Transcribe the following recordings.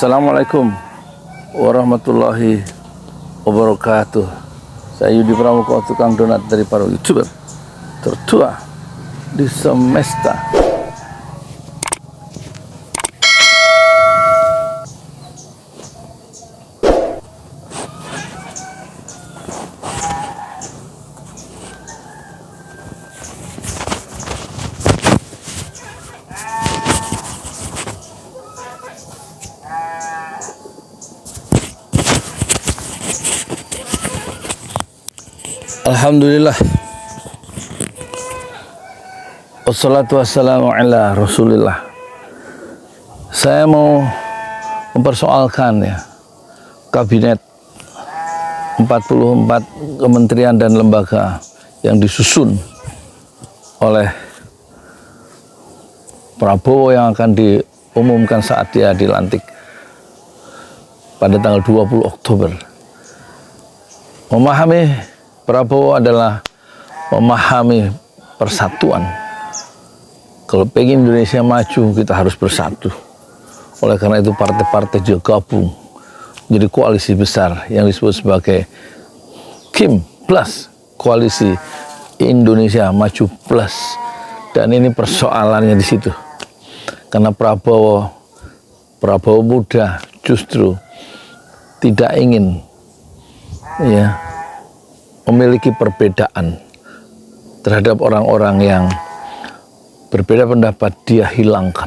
Assalamualaikum warahmatullahi wabarakatuh. Saya Yudi Pramuka, tukang donat dari para YouTuber tertua di semesta. Alhamdulillah, wassalatu wassalamu ala rasulillah. Saya mau mempersoalkan kabinet 44 kementerian dan lembaga yang disusun oleh Prabowo yang akan diumumkan saat dia dilantik pada tanggal 20 Oktober. Memahami Prabowo adalah memahami persatuan. Kalau pengen Indonesia maju, kita harus bersatu. Oleh karena itu partai-partai juga gabung menjadi koalisi besar yang disebut sebagai KIM Plus, Koalisi Indonesia Maju Plus. Dan ini persoalannya di situ. Karena Prabowo muda justru tidak ingin memiliki perbedaan terhadap orang-orang yang berbeda pendapat. Dia hilangkan,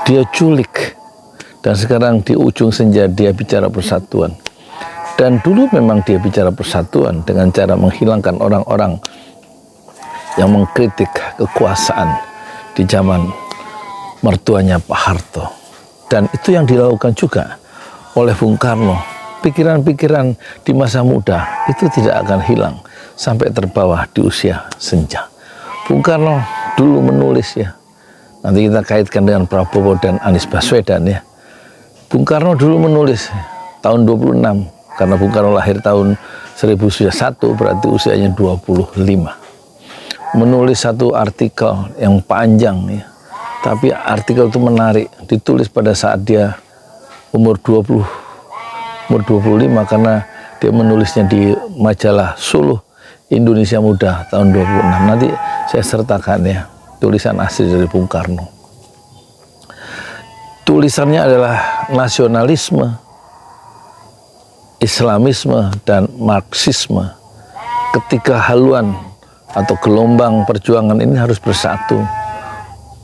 dia culik, dan sekarang di ujung senja dia bicara persatuan. Dan dulu memang dia bicara persatuan dengan cara menghilangkan orang-orang yang mengkritik kekuasaan di zaman mertuanya Pak Harto. Dan itu yang dilakukan juga oleh Bung Karno. Pikiran-pikiran di masa muda itu tidak akan hilang sampai terbawa di usia senja. Bung Karno dulu menulis nanti kita kaitkan dengan Prabowo dan Anies Baswedan Bung Karno dulu menulis tahun 26, karena Bung Karno lahir tahun 1901, berarti usianya 25. Menulis satu artikel yang panjang tapi artikel itu menarik, ditulis pada saat dia umur 25, karena dia menulisnya di majalah Suluh Indonesia Muda tahun 26. Nanti saya sertakan tulisan asli dari Bung Karno. Tulisannya adalah nasionalisme, Islamisme, dan Marxisme. Ketiga haluan atau gelombang perjuangan ini harus bersatu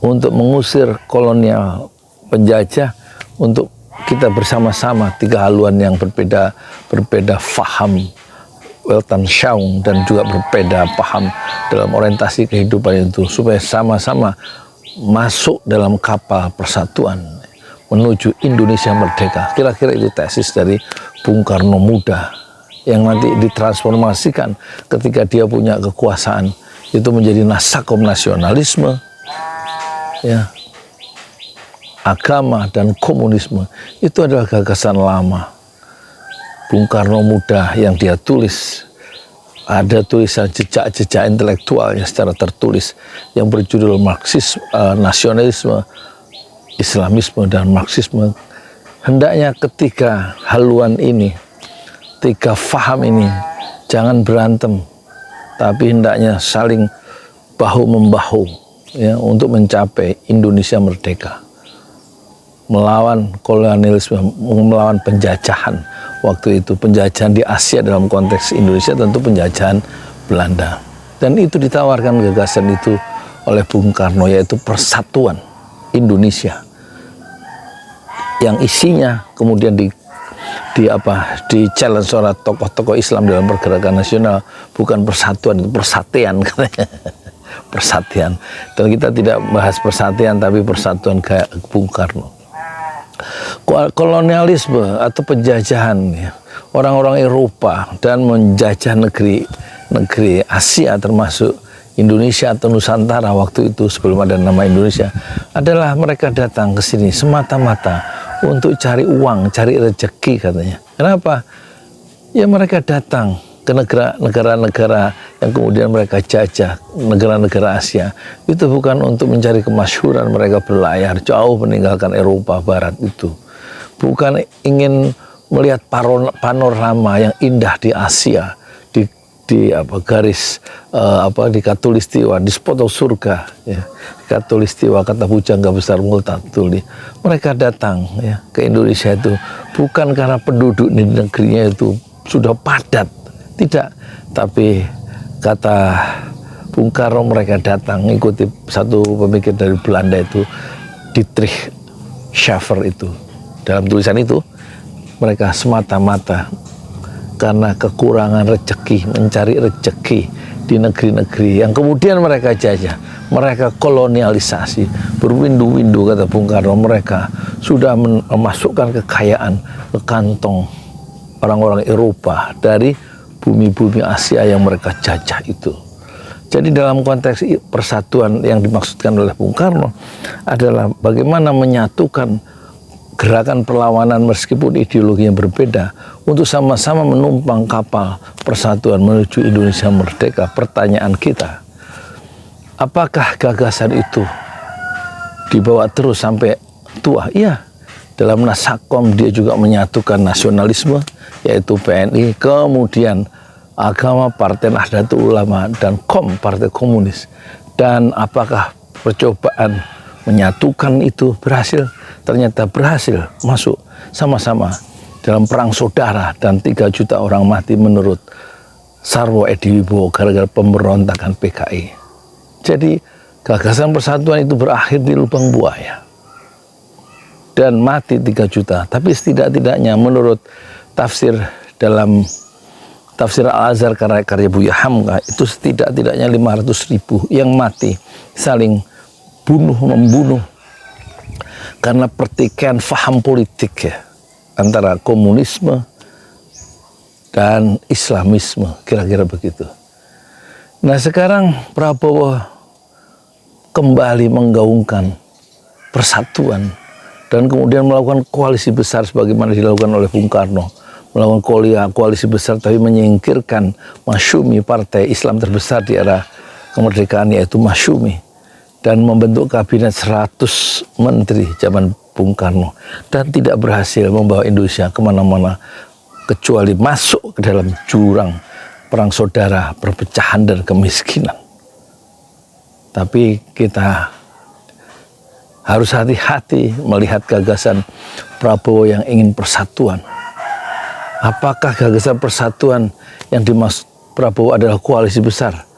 untuk mengusir kolonial penjajah, untuk kita bersama-sama, tiga haluan yang berbeda faham, Weltanschauung, dan juga berbeda paham dalam orientasi kehidupan itu, supaya sama-sama masuk dalam kapal persatuan menuju Indonesia merdeka. Kira-kira itu tesis dari Bung Karno muda yang nanti ditransformasikan ketika dia punya kekuasaan, itu menjadi nasakom nasionalisme, agama, dan komunisme. Itu adalah gagasan lama Bung Karno muda yang dia tulis. Ada tulisan jejak-jejak intelektualnya secara tertulis yang berjudul nasionalisme, Islamisme, dan Marxisme. Hendaknya ketiga haluan ini, tiga faham ini jangan berantem, tapi hendaknya saling bahu-membahu untuk mencapai Indonesia merdeka, melawan kolonialisme, melawan penjajahan. Waktu itu penjajahan di Asia dalam konteks Indonesia tentu penjajahan Belanda. Dan itu ditawarkan gagasan itu oleh Bung Karno, yaitu persatuan Indonesia, yang isinya kemudian di challenge oleh tokoh-tokoh Islam dalam pergerakan nasional. Bukan persatuan, itu persatian katanya. Persatian. Dan kita tidak bahas persatian, tapi persatuan kayak Bung Karno. Kolonialisme atau penjajahan orang-orang Eropa dan menjajah negeri Asia termasuk Indonesia atau Nusantara waktu itu sebelum ada nama Indonesia, adalah mereka datang ke sini semata-mata untuk cari uang, cari rezeki katanya. Kenapa? Ya mereka datang ke negara-negara yang kemudian mereka jajah, negara-negara Asia, itu bukan untuk mencari kemasyhuran. Mereka berlayar jauh meninggalkan Eropa Barat itu. bukan ingin melihat panorama yang indah di Asia, di garis di Katulistiwa, di sepotong surga, ya. Katulistiwa kata pujangga besar Multatuli. Mereka datang, ya, ke Indonesia itu bukan karena penduduk di negerinya itu sudah padat, tidak, tapi kata Bung Karno mereka datang mengikuti satu pemikir dari Belanda itu, Dietrich Schaeffer itu. Dalam tulisan itu mereka semata-mata karena kekurangan rezeki, mencari rezeki di negeri-negeri yang kemudian mereka jajah, mereka kolonialisasi, berwindu-windu kata Bung Karno, mereka sudah memasukkan kekayaan ke kantong orang-orang Eropa dari bumi-bumi Asia yang mereka jajah itu. Jadi dalam konteks persatuan yang dimaksudkan oleh Bung Karno adalah bagaimana menyatukan gerakan perlawanan meskipun ideologinya berbeda untuk sama-sama menumpang kapal persatuan menuju Indonesia merdeka. Pertanyaan kita, apakah gagasan itu dibawa terus sampai tua? Iya, dalam Nasakom dia juga menyatukan nasionalisme, yaitu PNI, kemudian agama, Partai Nahdlatul Ulama, dan KOM, Partai Komunis. Dan apakah percobaan menyatukan itu berhasil? Ternyata berhasil masuk sama-sama dalam perang saudara dan 3 juta orang mati menurut Sarwo Edi Wibowo gara-gara pemberontakan PKI. Jadi gagasan persatuan itu berakhir di lubang buaya dan mati 3 juta. Tapi setidak-tidaknya menurut tafsir dalam tafsir Al-Azhar karya Buya Hamka itu setidak-tidaknya 500.000 yang mati saling membunuh karena pertikaian faham politik, ya, antara komunisme dan Islamisme, kira-kira begitu. Nah sekarang Prabowo kembali menggaungkan persatuan dan kemudian melakukan koalisi besar sebagaimana dilakukan oleh Bung Karno, melakukan koalisi besar tapi menyingkirkan Masyumi, partai Islam terbesar di era kemerdekaan, yaitu Masyumi, dan membentuk kabinet 100 menteri zaman Bung Karno dan tidak berhasil membawa Indonesia kemana-mana kecuali masuk ke dalam jurang perang saudara, perpecahan dan kemiskinan. Tapi kita harus hati-hati melihat gagasan Prabowo yang ingin persatuan. Apakah gagasan persatuan yang dimaksud Prabowo adalah koalisi besar?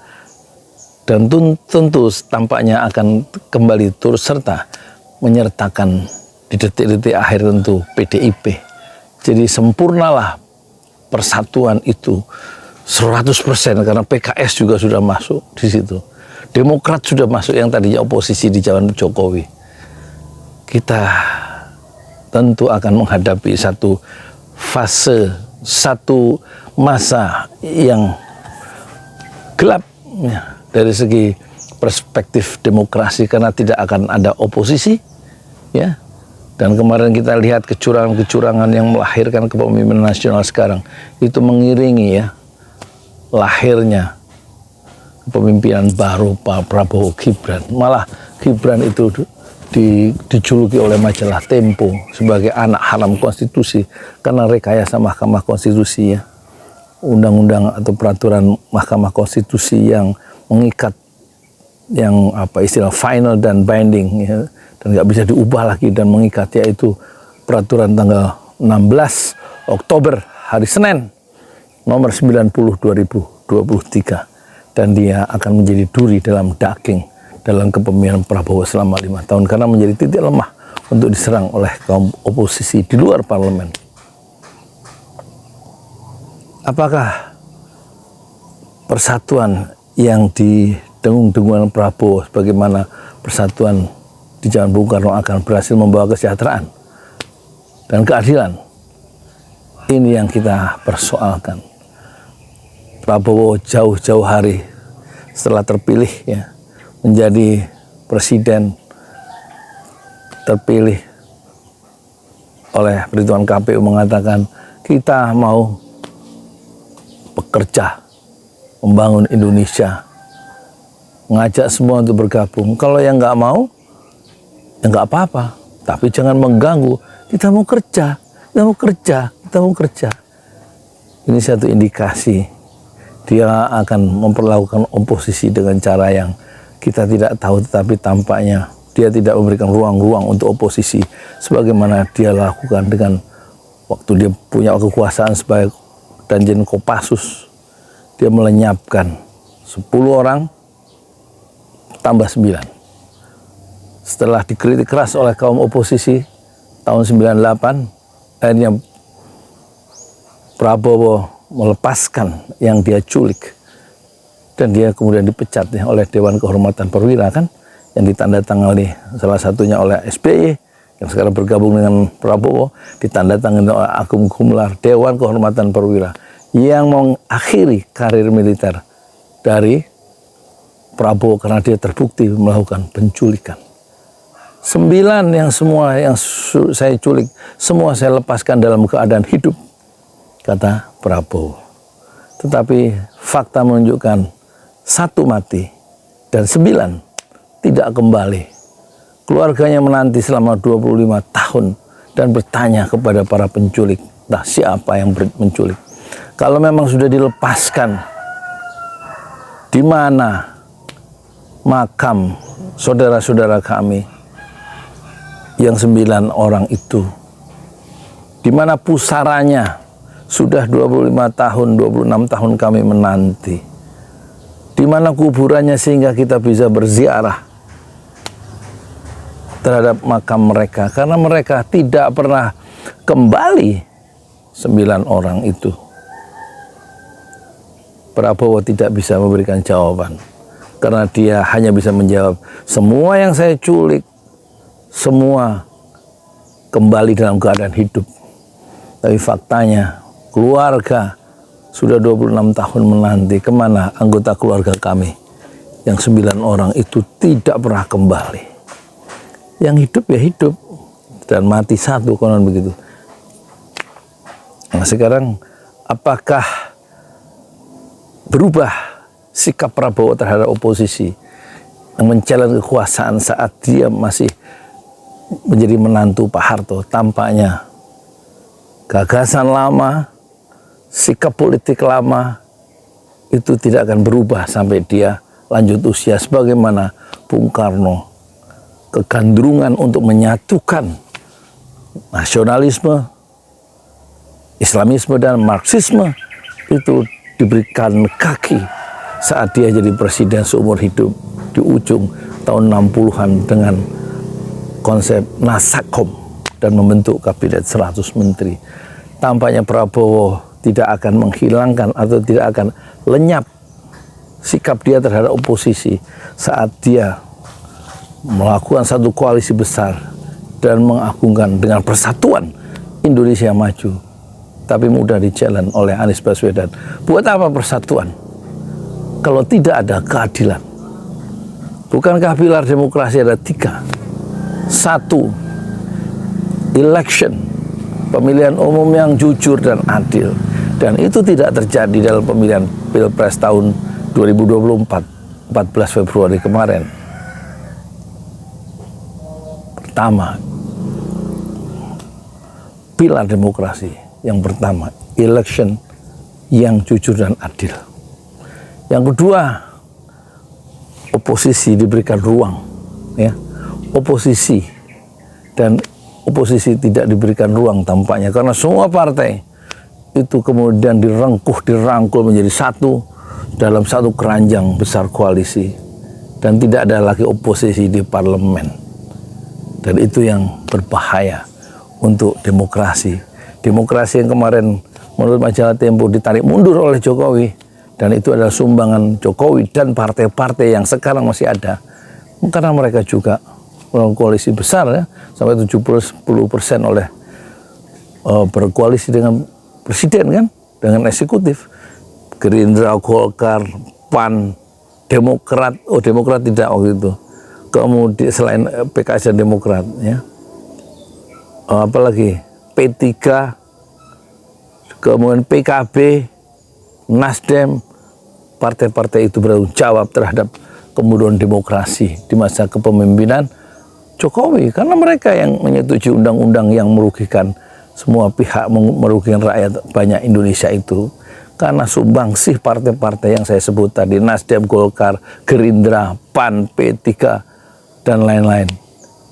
Dan tentu tampaknya akan kembali turut serta menyertakan di detik-detik akhir tentu PDIP. Jadi sempurnalah persatuan itu 100% karena PKS juga sudah masuk di situ. Demokrat sudah masuk yang tadinya oposisi di zaman Jokowi. Kita tentu akan menghadapi satu fase, satu masa yang gelap, ya, dari segi perspektif demokrasi karena tidak akan ada oposisi, ya. Dan kemarin kita lihat kecurangan-kecurangan yang melahirkan kepemimpinan nasional sekarang itu mengiringi, ya, lahirnya kepemimpinan baru Pak Prabowo Gibran. Malah Gibran itu dijuluki oleh majalah Tempo sebagai anak haram konstitusi karena rekayasa Mahkamah Konstitusi, ya. Undang-undang atau peraturan Mahkamah Konstitusi yang mengikat, yang istilah final dan binding, ya, dan nggak bisa diubah lagi dan mengikat, yaitu peraturan tanggal 16 Oktober hari Senin nomor 90 2023, dan dia akan menjadi duri dalam daging dalam kepemimpinan Prabowo selama 5 tahun karena menjadi titik lemah untuk diserang oleh kaum oposisi di luar parlemen. Apakah persatuan yang didengung-dengungan Prabowo sebagaimana persatuan di zaman Bung Karno akan berhasil membawa kesejahteraan dan keadilan? Ini yang kita persoalkan. Prabowo jauh-jauh hari setelah terpilih, ya, menjadi presiden, terpilih oleh perhitungan KPU, mengatakan kita mau bekerja membangun Indonesia, mengajak semua untuk bergabung. Kalau yang nggak mau, ya nggak apa-apa. Tapi jangan mengganggu. Kita mau kerja, kita mau kerja, kita mau kerja. Ini satu indikasi dia akan memperlakukan oposisi dengan cara yang kita tidak tahu, tetapi tampaknya dia tidak memberikan ruang-ruang untuk oposisi sebagaimana dia lakukan dengan waktu dia punya kekuasaan sebagai Danjen Kopassus. Dia melenyapkan 10 orang tambah 9. Setelah dikritik keras oleh kaum oposisi tahun 98, akhirnya Prabowo melepaskan yang dia culik dan dia kemudian dipecat oleh Dewan Kehormatan Perwira, kan, yang ditandatangani salah satunya oleh SBY yang sekarang bergabung dengan Prabowo, ditandatangani oleh Agung Gumelar, Dewan Kehormatan Perwira, yang mengakhiri karir militer dari Prabowo karena dia terbukti melakukan penculikan. 9 yang semua yang saya culik, semua saya lepaskan dalam keadaan hidup, kata Prabowo. Tetapi fakta menunjukkan 1 mati dan 9 tidak kembali. Keluarganya menanti selama 25 tahun dan bertanya kepada para penculik, nah siapa yang menculik? Kalau memang sudah dilepaskan, di mana makam saudara-saudara kami yang 9 orang itu? Di mana pusaranya? Sudah 25 tahun, 26 tahun kami menanti. Di mana kuburannya sehingga kita bisa berziarah terhadap makam mereka, karena mereka tidak pernah kembali, 9 orang itu. Prabowo tidak bisa memberikan jawaban karena dia hanya bisa menjawab, semua yang saya culik semua kembali dalam keadaan hidup. Tapi faktanya keluarga sudah 26 tahun menanti, kemana anggota keluarga kami yang 9 orang itu tidak pernah kembali. Yang hidup ya hidup dan mati 1, konon begitu. Nah sekarang apakah berubah sikap Prabowo terhadap oposisi yang mencalon kekuasaan saat dia masih menjadi menantu Pak Harto? Tampaknya gagasan lama, sikap politik lama itu tidak akan berubah sampai dia lanjut usia, sebagaimana Bung Karno kegandrungan untuk menyatukan nasionalisme, Islamisme dan Marxisme itu diberikan kaki saat dia jadi presiden seumur hidup di ujung tahun 60-an dengan konsep Nasakom dan membentuk kabinet 100 menteri. Tampaknya Prabowo tidak akan menghilangkan atau tidak akan lenyap sikap dia terhadap oposisi saat dia melakukan satu koalisi besar dan mengagungkan dengan persatuan Indonesia Maju, tapi mudah di-challenge oleh Anies Baswedan. Buat apa persatuan kalau tidak ada keadilan? Bukankah pilar demokrasi ada 3? 1, election, pemilihan umum yang jujur dan adil. Dan itu tidak terjadi dalam pemilihan Pilpres tahun 2024, 14 Februari kemarin. Pertama, pilar demokrasi yang pertama, election yang jujur dan adil. Yang kedua, oposisi diberikan ruang, ya. Oposisi dan oposisi tidak diberikan ruang tampaknya, karena semua partai itu kemudian dirangkul menjadi satu dalam satu keranjang besar koalisi, dan tidak ada lagi oposisi di parlemen. Dan itu yang berbahaya untuk demokrasi. Demokrasi yang kemarin menurut majalah Tempo ditarik mundur oleh Jokowi, dan itu adalah sumbangan Jokowi dan partai-partai yang sekarang masih ada, karena mereka juga koalisi besar, ya, sampai 70-10% oleh berkoalisi dengan presiden, kan, dengan eksekutif. Gerindra, Golkar, PAN, Demokrat, Demokrat tidak waktu itu. Kemudian selain PKS dan Demokrat, ya, apalagi P3, kemudian PKB, Nasdem, partai-partai itu bertanggung jawab terhadap kemunduran demokrasi di masa kepemimpinan Jokowi, karena mereka yang menyetujui undang-undang yang merugikan semua pihak, merugikan rakyat banyak Indonesia itu. Karena sumbangsih partai-partai yang saya sebut tadi, Nasdem, Golkar, Gerindra, PAN, P3, dan lain-lain.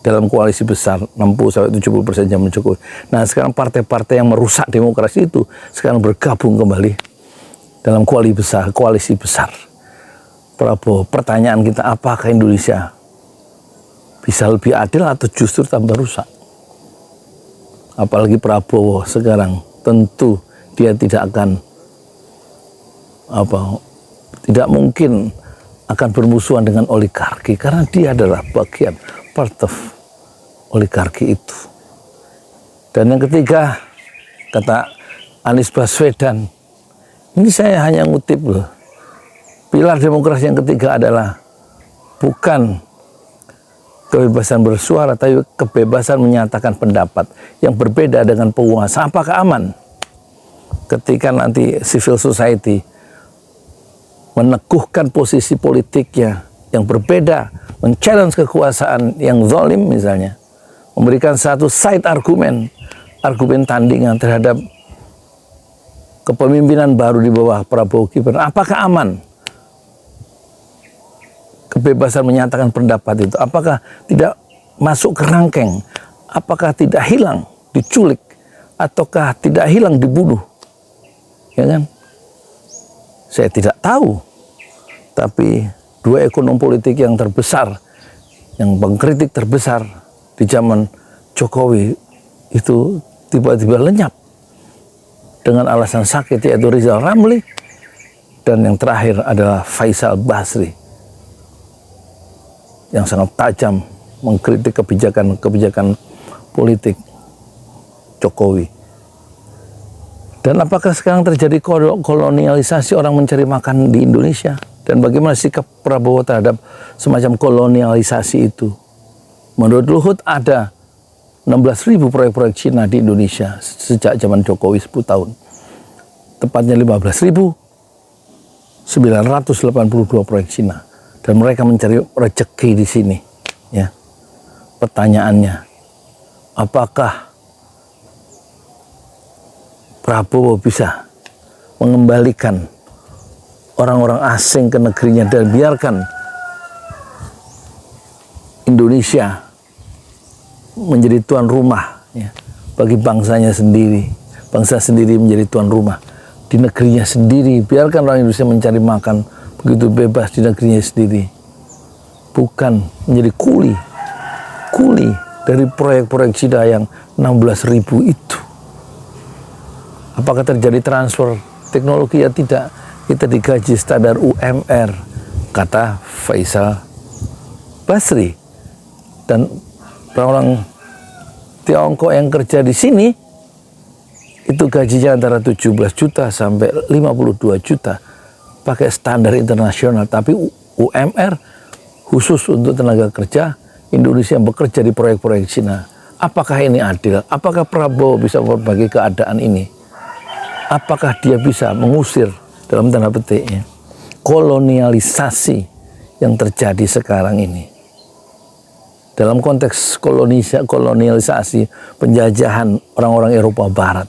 Dalam koalisi besar, 60-70% zaman Jokowi. Nah sekarang partai-partai yang merusak demokrasi itu, sekarang bergabung kembali dalam koalisi besar. Prabowo, pertanyaan kita, apakah Indonesia bisa lebih adil atau justru tambah rusak? Apalagi Prabowo sekarang tentu dia tidak akan tidak mungkin akan bermusuhan dengan oligarki karena dia adalah bagian part of oligarki itu. Dan yang ketiga, kata Anies Baswedan, ini saya hanya ngutip loh, pilar demokrasi yang ketiga adalah bukan kebebasan bersuara, tapi kebebasan menyatakan pendapat yang berbeda dengan penguasa. Apakah aman ketika nanti civil society meneguhkan posisi politiknya yang berbeda, men-challenge kekuasaan yang zalim misalnya, memberikan satu side argumen tandingan terhadap kepemimpinan baru di bawah Prabowo Gibran? Apakah aman kebebasan menyatakan pendapat itu? Apakah tidak masuk ke rangkeng? Apakah tidak hilang diculik? Ataukah tidak hilang dibunuh? Ya kan? Saya tidak tahu. Tapi dua ekonom politik yang terbesar, yang pengkritik terbesar di zaman Jokowi itu tiba-tiba lenyap dengan alasan sakit, yaitu Rizal Ramli, dan yang terakhir adalah Faisal Basri yang sangat tajam mengkritik kebijakan politik Jokowi. Dan apakah sekarang terjadi kolonialisasi orang mencari makan di Indonesia? Dan bagaimana sikap Prabowo terhadap semacam kolonialisasi itu? Menurut Luhut ada 16.000 proyek-proyek Cina di Indonesia sejak zaman Jokowi 10 tahun. Tepatnya 15.982 proyek Cina. Dan mereka mencari rezeki di sini. Ya. Pertanyaannya, apakah Prabowo bisa mengembalikan orang-orang asing ke negerinya dan biarkan Indonesia menjadi tuan rumah ya, bagi bangsanya sendiri, bangsa sendiri menjadi tuan rumah di negerinya sendiri, biarkan orang Indonesia mencari makan begitu bebas di negerinya sendiri, bukan menjadi kuli dari proyek-proyek Cina yang 16.000 itu. Apakah terjadi transfer teknologi? Ya tidak. Kita digaji standar UMR, kata Faisal Basri. Dan orang-orang Tiongkok yang kerja di sini itu gajinya antara 17 juta sampai 52 juta pakai standar internasional. Tapi UMR khusus untuk tenaga kerja Indonesia yang bekerja di proyek-proyek Cina. Apakah ini adil? Apakah Prabowo bisa memperbaiki keadaan ini? Apakah dia bisa mengusir dalam tanda petiknya kolonialisasi yang terjadi sekarang ini? Dalam konteks kolonialisasi, penjajahan orang-orang Eropa Barat.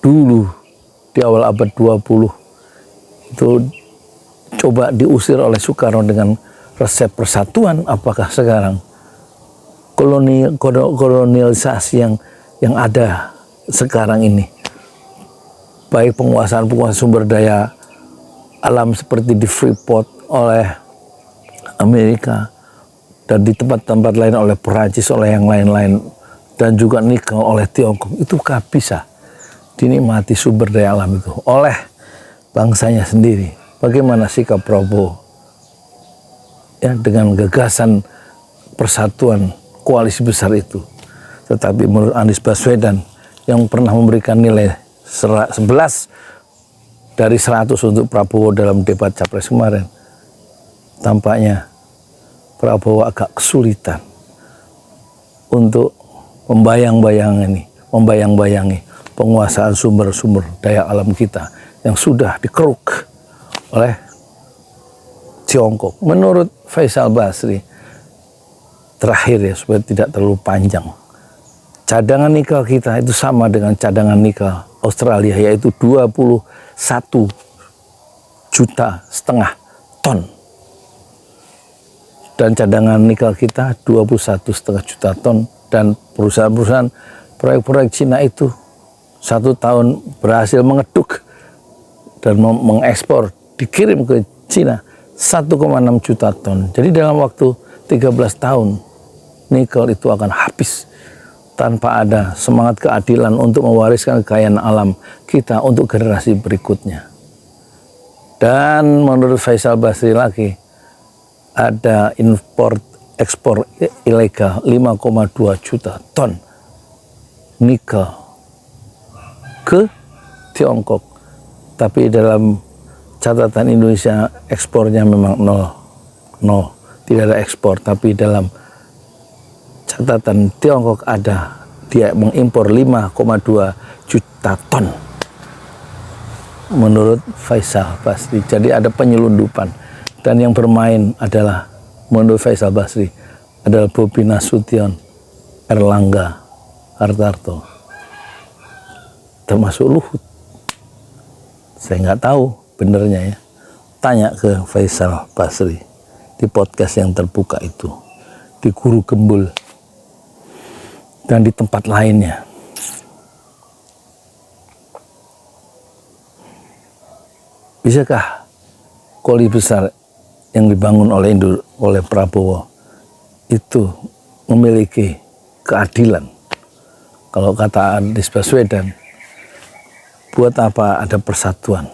Dulu di awal abad 20 itu coba diusir oleh Soekarno dengan resep persatuan. Apakah sekarang kolonialisasi yang ada sekarang ini, baik penguasaan sumber daya alam seperti di Freeport oleh Amerika dan di tempat-tempat lain oleh Perancis, oleh yang lain-lain, dan juga nikel oleh Tiongkok, itukah bisa dinikmati sumber daya alam itu oleh bangsanya sendiri? Bagaimana sikap Prabowo ya dengan gagasan persatuan koalisi besar itu? Tetapi menurut Anies Baswedan yang pernah memberikan nilai 11 dari 100 untuk Prabowo dalam debat Capres kemarin, tampaknya Prabowo agak kesulitan untuk membayang-bayangi penguasaan sumber-sumber daya alam kita yang sudah dikeruk oleh Tiongkok. Menurut Faisal Basri, terakhir ya, supaya tidak terlalu panjang. Cadangan nikel kita itu sama dengan cadangan nikel Australia, yaitu 21,5 juta ton. Dan cadangan nikel kita 21,5 juta ton. Dan perusahaan-perusahaan proyek-proyek Cina itu 1 tahun berhasil mengeduk dan mengekspor, dikirim ke Cina 1,6 juta ton. Jadi dalam waktu 13 tahun nikel itu akan habis tanpa ada semangat keadilan untuk mewariskan kekayaan alam kita untuk generasi berikutnya. Dan menurut Faisal Basri lagi, ada import ekspor ilegal 5,2 juta ton nikel ke Tiongkok. Tapi dalam catatan Indonesia ekspornya memang nol, tidak ada ekspor. Tapi dalam catatan Tiongkok ada, dia mengimpor 5,2 juta ton menurut Faisal Basri. Jadi ada penyelundupan, dan yang bermain adalah menurut Faisal Basri adalah Bobi Nasution, Erlangga Hartarto, termasuk Luhut. Saya nggak tahu benernya ya, tanya ke Faisal Basri di podcast yang terbuka itu, di Guru Gembul dan di tempat lainnya. Bisakah koalisi besar yang dibangun oleh Prabowo itu memiliki keadilan? Kalau kata Anies Baswedan, buat apa ada persatuan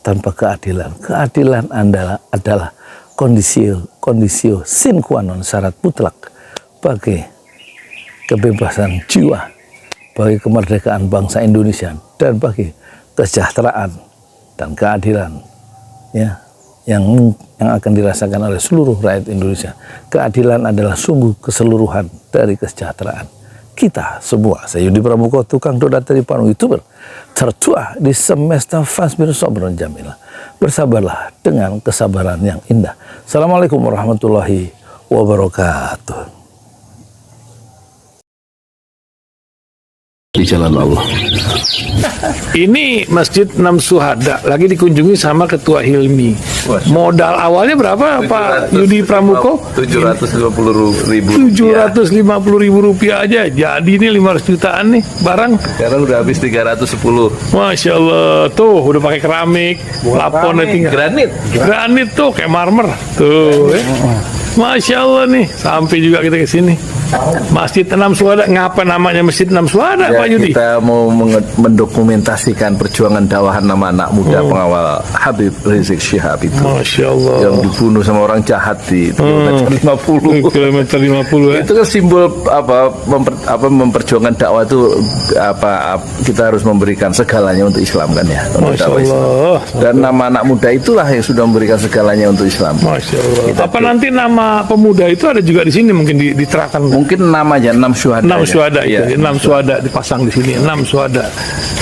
tanpa keadilan? Keadilan adalah kondisio sine qua non, syarat mutlak bagi kebebasan jiwa, bagi kemerdekaan bangsa Indonesia, dan bagi kesejahteraan dan keadilan ya yang akan dirasakan oleh seluruh rakyat Indonesia. Keadilan adalah sumber keseluruhan dari kesejahteraan kita semua. Saya Yudi Pramuko, tukang donat dari Panu, YouTuber tertua di semesta Fasbir Sobron Jamila. Bersabarlah dengan kesabaran yang indah. Assalamualaikum warahmatullahi wabarakatuh. Di jalan Allah. Ini Masjid Enam Syuhada lagi dikunjungi sama Ketua Hilmi. Modal awalnya berapa Pak Yudi Pramuko? 750.000. 750.000 rupiah aja. Jadi ini 500 jutaan nih barang. Sekarang udah habis 310. Masya Allah, tuh udah pakai keramik, laponnya tinggal. Granit tuh kayak marmer. Tuh, Masya Allah nih, sampai juga kita ke sini. Masjid Enam Syuhada, ngapa namanya Masjid Enam Syuhada, Ya, Pak Yudi? kita mau mendokumentasikan perjuangan dakwahan nama anak muda pengawal Habib Rizik Syihab itu. Masya Allah. Yang dibunuh sama orang jahat di kilometer 50. Kilometer 50 ya. Itu kan simbol memperjuangkan dakwah itu kita harus memberikan segalanya untuk Islam kan ya. Untuk Masya dakwah Islam. Allah. Dan nama anak muda itulah yang sudah memberikan segalanya untuk Islam. Masya Allah. Apa nanti nama pemuda itu ada juga di sini mungkin diterahkan? Mungkin namanya 6 syuhada. 6 syuhada itu, 6 syuhada dipasang di sini, 6 syuhada.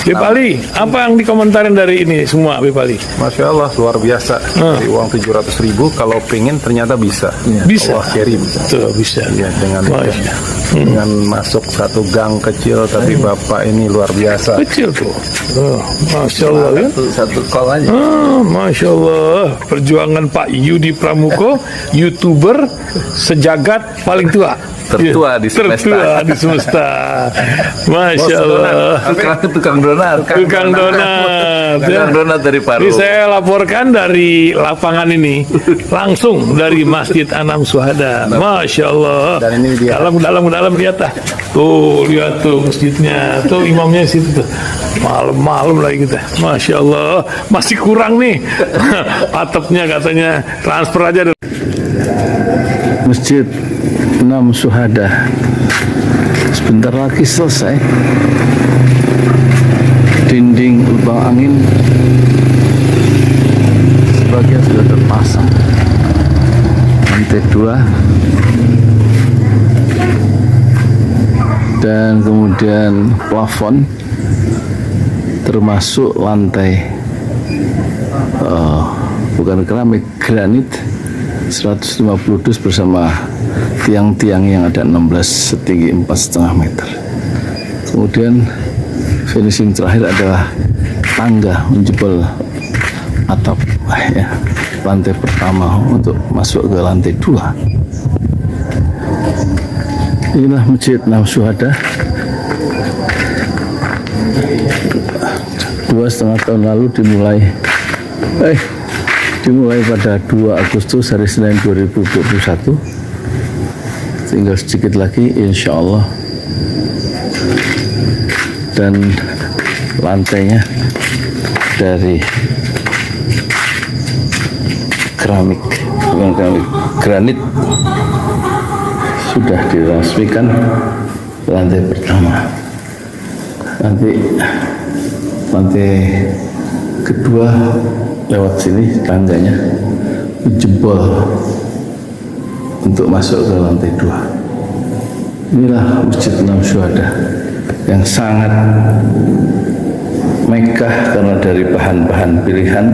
Bip Ali, apa yang dikomentarin dari ini semua, Bip Ali? Masya Allah, luar biasa. Dari uang 700.000, kalau pengen ternyata bisa. Bisa. Allah kirim. Tuh, bisa. Ya, dengan masuk satu gang kecil, tapi Bapak ini luar biasa. Kecil tuh. Masya Allah ya. Satu call aja. Masya Allah. Perjuangan Pak Yudi Pramuko, YouTuber sejagat paling tua. Tertua di semesta. Tertua di semesta. Masya Allah. Tukang donat. Tukang donat. Tukang donat dari Paru. Ini saya laporkan dari lapangan ini, langsung dari Masjid Enam Syuhada. Masya Allah. Dan ini dia. Dalam lihat ah. Tuh lihat tuh masjidnya. Tuh imamnya situ tuh. Malam-malam lagi kita. Masya Allah. Masih kurang nih. Atapnya katanya transfer aja. Masjid Enam Syuhada sebentar lagi selesai. Dinding lubang angin sebagian sudah terpasang, lantai 2, dan kemudian plafon termasuk lantai bukan keramik, granit 150 dus bersama tiang-tiang yang ada 16 setinggi 4,5 meter. Kemudian finishing terakhir adalah tangga menjebol atap ya, lantai pertama untuk masuk ke lantai 2. Inilah Masjid Enam Syuhada. 2,5 tahun lalu dimulai pada 2 Agustus hari Senin 2021. Tinggal sedikit lagi insya Allah, dan lantainya dari keramik, bukan keramik, granit, sudah diresmikan lantai pertama. Nanti lantai kedua lewat sini tangganya jebol untuk masuk ke lantai 2. Inilah Masjid Enam Syuhada yang sangat megah karena dari bahan-bahan pilihan,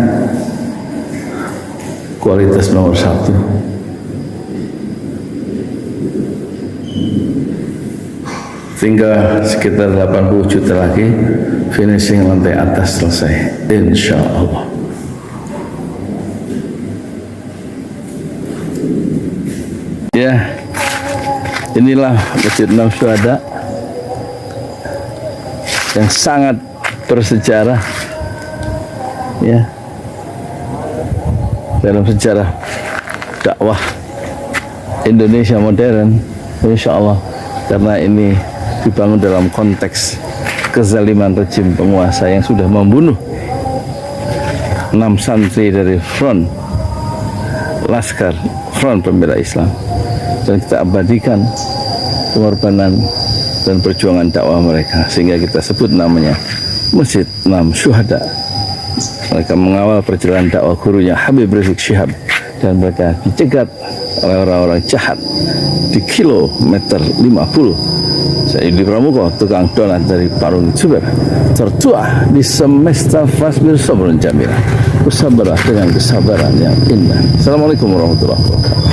kualitas nomor 1. Tinggal sekitar 80 juta lagi finishing lantai atas selesai insya Allah. Ya, inilah Masjid Enam Syuhada yang sangat bersejarah ya dalam sejarah dakwah Indonesia modern, insya Allah, karena ini dibangun dalam konteks kezaliman rejim penguasa yang sudah membunuh 6 santri dari front pembela Islam, dan kita abadikan pengorbanan dan perjuangan dakwah mereka, sehingga kita sebut namanya Masjid Enam Syuhada. Mereka mengawal perjalanan dakwah gurunya Habib Rizik Syihab, dan mereka dicegat oleh orang-orang jahat di kilometer 50. Saya Yudi Pramuko, tukang donat dari Parung Juber, tertua di semesta fasbir sabrun jamila. Bersabarlah dengan kesabaran yang indah. Assalamualaikum warahmatullahi wabarakatuh.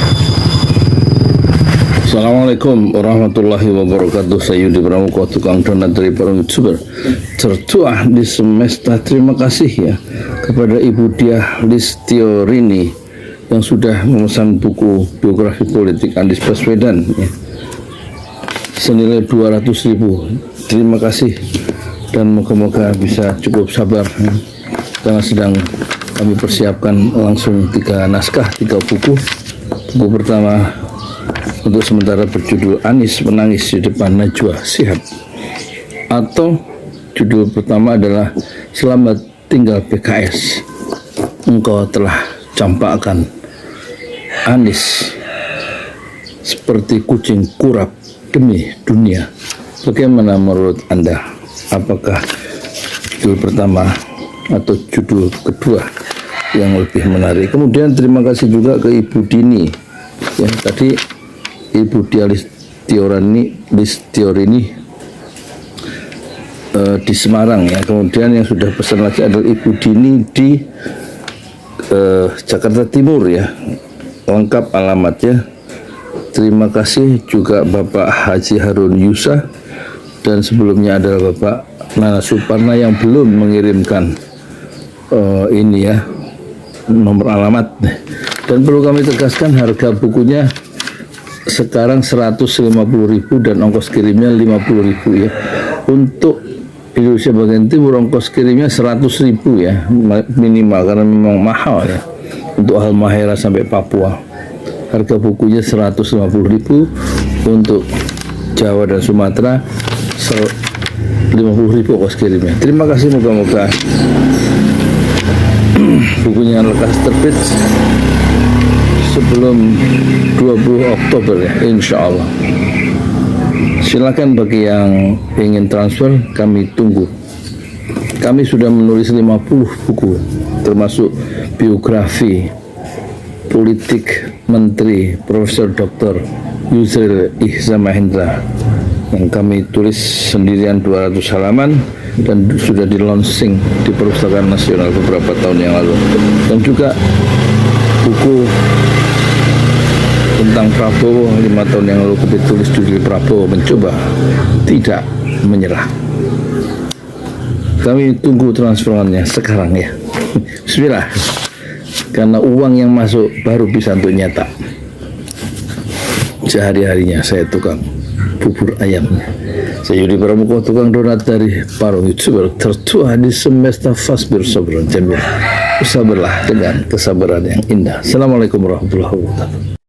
Assalamualaikum warahmatullahi wabarakatuh. Saya Yudi Pramuko, tukang donat dari Parung Juber, tertua di semesta. Terima kasih ya kepada Ibu Diah Listiorini yang sudah memesan buku biografi politik Anies Baswedan ya, senilai 200.000. Terima kasih, dan moga-moga bisa cukup sabar ya, karena sedang kami persiapkan langsung 3 naskah, 3 buku. Buku pertama untuk sementara berjudul Anies Menangis di Depan Najwa Shihab, atau judul pertama adalah Selamat Tinggal PKS, Engkau Telah Campakkan Anies Seperti Kucing Kurap Demi Dunia. Bagaimana menurut Anda? Apakah judul pertama atau judul kedua yang lebih menarik? Kemudian terima kasih juga ke Ibu Dini yang tadi, Ibu Diah Listiorini di Semarang ya. Kemudian yang sudah pesan lagi adalah Ibu Dini di Jakarta Timur ya, lengkap alamatnya. Terima kasih juga Bapak Haji Harun Yusa, dan sebelumnya adalah Bapak Nana Suparna yang belum mengirimkan ini ya, nomor alamat. Dan perlu kami tegaskan, harga bukunya sekarang 150.000 dan ongkos kirimnya 50.000 ya. Untuk Indonesia bagian timur ongkos kirimnya 100.000 ya minimal, karena memang mahal ya untuk Halmahera sampai Papua. Harga bukunya 150.000, untuk Jawa dan Sumatera 50.000 ongkos kirimnya. Terima kasih, moga-moga bukunya lekas terbit sebelum 20 Oktober ya, insya Allah. Silakan bagi yang ingin transfer, kami tunggu. Kami sudah menulis 50 buku, termasuk biografi politik Menteri Profesor Dr. Yusril Ihza Mahendra yang kami tulis sendirian 200 halaman dan sudah di launching di Perpustakaan Nasional beberapa tahun yang lalu. Dan juga buku tentang Prabowo 5 tahun yang lalu kita tulis judul Prabowo mencoba tidak menyerah. Kami tunggu transferannya sekarang ya. Bismillah. Karena uang yang masuk baru bisa untuk nyetak. Sehari-harinya saya tukang bubur ayamnya. Saya Yudi Pramuko, tukang donat dari Parung YouTuber tertua di semesta Fasbir Sabran Jamil. Sabarlah dengan kesabaran yang indah. Assalamualaikum warahmatullahi wabarakatuh.